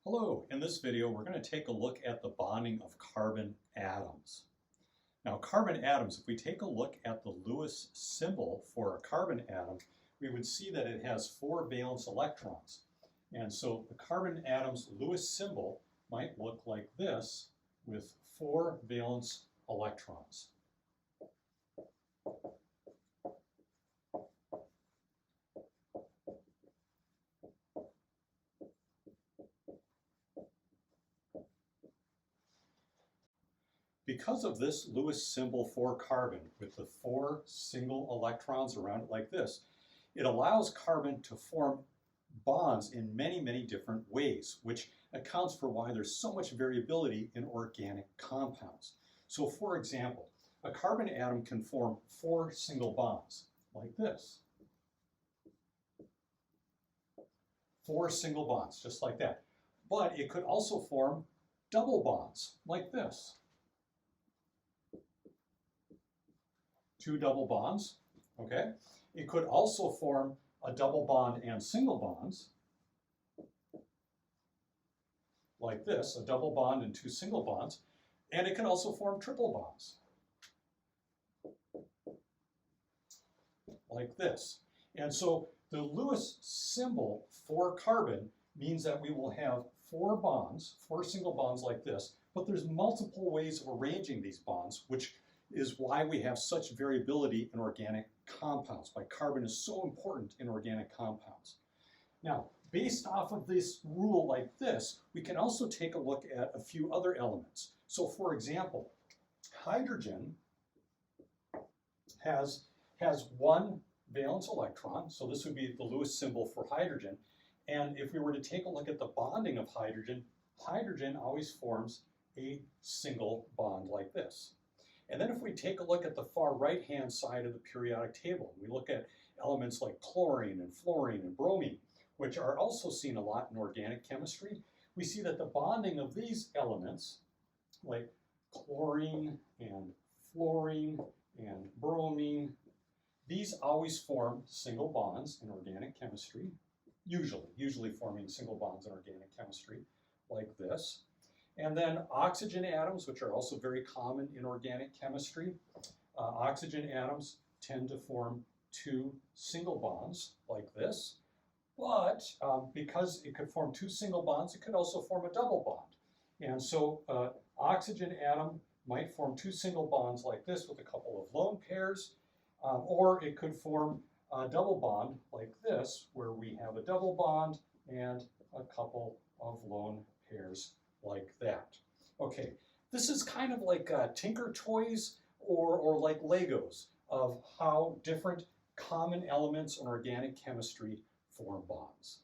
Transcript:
Hello, in this video we're going to take a look at the bonding of carbon atoms. Now carbon atoms, if we take a look at the Lewis symbol for a carbon atom, we would see that it has 4 valence electrons. And so the carbon atom's Lewis symbol might look like this with 4 valence electrons. Because of this Lewis symbol for carbon, with the 4 single electrons around it like this, it allows carbon to form bonds in many, many different ways, which accounts for why there's so much variability in organic compounds. So for example, a carbon atom can form 4 single bonds, like this. 4 single bonds, just like that. But it could also form double bonds, like this. 2 double bonds, okay? It could also form a double bond and single bonds, like this, a double bond and 2 single bonds, and it can also form triple bonds, like this. And so the Lewis symbol for carbon means that we will have 4 bonds, 4 single bonds like this, but there's multiple ways of arranging these bonds, which is why we have such variability in organic compounds, why carbon is so important in organic compounds. Now, based off of this rule like this, we can also take a look at a few other elements. So for example, hydrogen has 1 valence electron, so this would be the Lewis symbol for hydrogen. And if we were to take a look at the bonding of hydrogen, hydrogen always forms a single bond like this. And then if we take a look at the far right-hand side of the periodic table, we look at elements like chlorine and fluorine and bromine, which are also seen a lot in organic chemistry, we see that the bonding of these elements, like chlorine and fluorine and bromine, these always form single bonds in organic chemistry, usually forming single bonds in organic chemistry, like this. And then oxygen atoms, which are also very common in organic chemistry. Oxygen atoms tend to form 2 single bonds like this. But because it could form 2 single bonds, it could also form a double bond. And so oxygen atom might form 2 single bonds like this with a couple of lone pairs, or it could form a double bond like this, where we have a double bond and a couple of lone pairs like that. Okay, this is kind of like Tinker Toys or like Legos of how different common elements in organic chemistry form bonds.